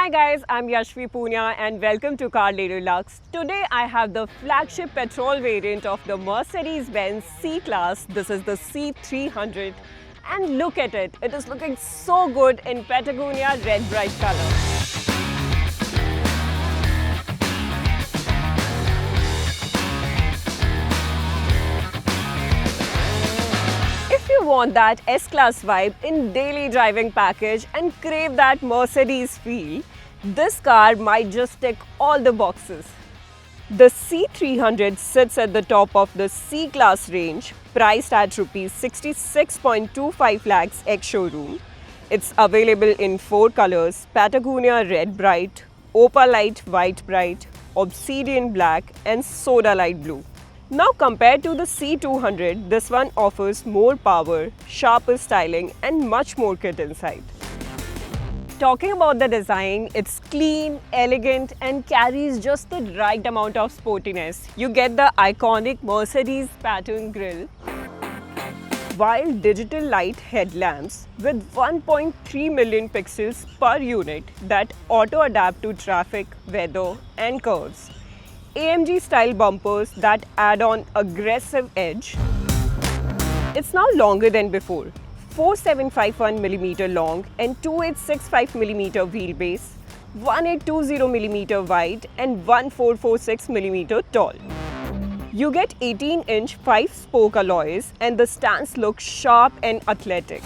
Hi guys, I'm Yashvi Punya and welcome to Car Lady Lux. Today I have the flagship petrol variant of the Mercedes-Benz C-Class. This is the C300 and look at it. It is looking so good in Patagonia red bright color. If you want that S-Class vibe in daily driving package and crave that Mercedes feel, this car might just tick all the boxes. The C300 sits at the top of the C-Class range, priced at Rs 66.25 lakhs ex-showroom. It's available in 4 colors: Patagonia Red Bright, Opalite White Bright, Obsidian Black and Soda Light Blue. Now compared to the C200, this one offers more power, sharper styling and much more kit inside. Talking about the design, it's clean, elegant and carries just the right amount of sportiness. You get the iconic Mercedes pattern grille, while digital light headlamps with 1.3 million pixels per unit that auto-adapt to traffic, weather and curves. AMG style bumpers that add on aggressive edge. It's now longer than before. 4751mm long and 2865mm wheelbase, 1820mm wide and 1446mm tall. You get 18-inch 5-spoke alloys and the stance looks sharp and athletic.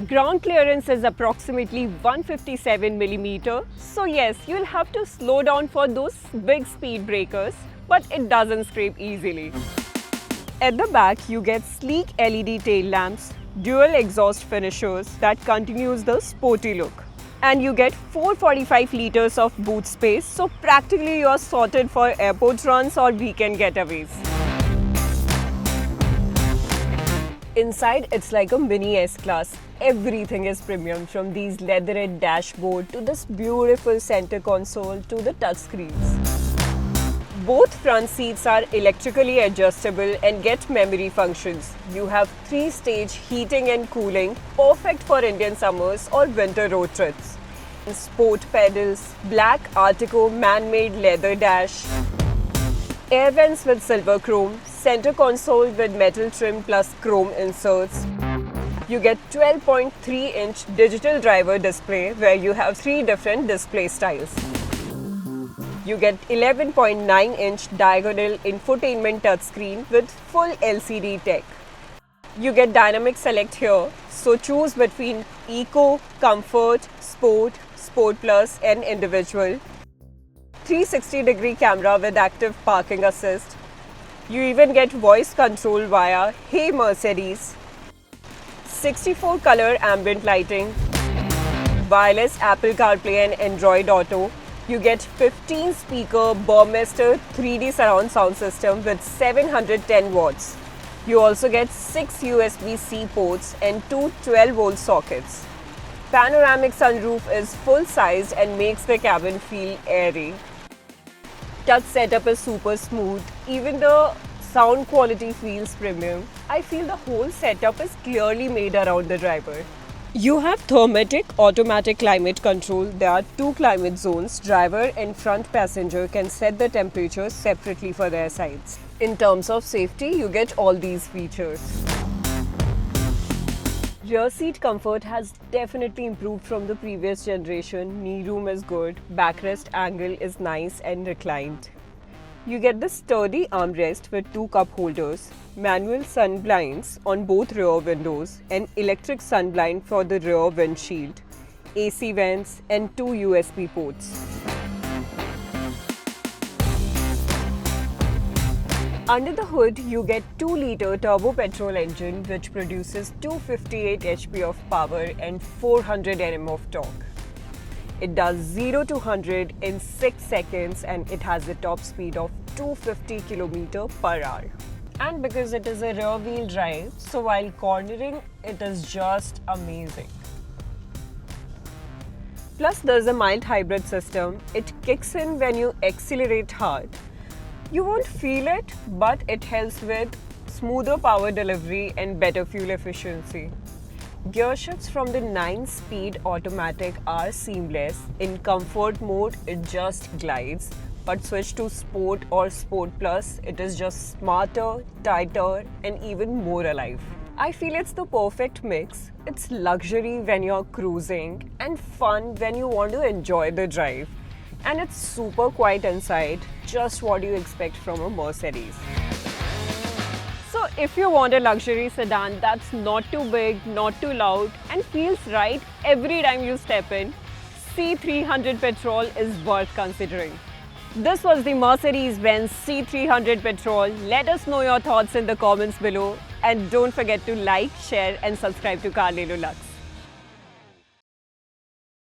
Ground clearance is approximately 157mm, so yes, you'll have to slow down for those big speed breakers, but it doesn't scrape easily. At the back, you get sleek LED tail lamps, dual exhaust finishers that continues the sporty look. And you get 445 liters of boot space, so practically you're sorted for airport runs or weekend getaways. Inside, it's like a mini S-Class. Everything is premium, from these leatherette dashboard to this beautiful center console to the touchscreens. Both front seats are electrically adjustable and get memory functions. You have 3-stage heating and cooling, perfect for Indian summers or winter road trips. Sport pedals, black Artico man-made leather dash, air vents with silver chrome, center console with metal trim plus chrome inserts. You get 12.3-inch digital driver display where you have 3 different display styles. You get 11.9-inch diagonal infotainment touchscreen with full LCD tech. You get dynamic select here, so choose between Eco, Comfort, Sport, Sport Plus and Individual. 360-degree camera with active parking assist. You even get voice control via Hey Mercedes. 64 color ambient lighting, wireless Apple CarPlay and Android Auto. You get 15 speaker Burmester 3D surround sound system with 710 watts. You also get 6 USB-C ports and 2 12-volt sockets. Panoramic sunroof is full-sized and makes the cabin feel airy. Touch setup is super smooth. Even the sound quality feels premium. I feel the whole setup is clearly made around the driver. You have thermatic automatic climate control. There are 2 climate zones. Driver and front passenger can set the temperature separately for their sides. In terms of safety, you get all these features. Rear seat comfort has definitely improved from the previous generation. Knee room is good. Backrest angle is nice and reclined. You get the sturdy armrest with 2 cup holders, manual sun blinds on both rear windows, an electric sun blind for the rear windshield, AC vents and 2 USB ports. Under the hood, you get 2-liter turbo petrol engine which produces 258 HP of power and 400 Nm of torque. It does 0 to 100 in 6 seconds and it has a top speed of 250 km per hour. And because it is a rear wheel drive, so while cornering, it is just amazing. Plus there's a mild hybrid system. It kicks in when you accelerate hard. You won't feel it, but it helps with smoother power delivery and better fuel efficiency. Gear shifts from the 9-speed automatic are seamless. In comfort mode, it just glides. But switch to Sport or Sport Plus, it is just smarter, tighter, and even more alive. I feel it's the perfect mix. It's luxury when you're cruising and fun when you want to enjoy the drive. And it's super quiet inside, just what you expect from a Mercedes. So if you want a luxury sedan that's not too big, not too loud, and feels right every time you step in, C300 Petrol is worth considering. This was the Mercedes-Benz C300 Petrol. Let us know your thoughts in the comments below. And don't forget to like, share and subscribe to Car Le Lo Luxe.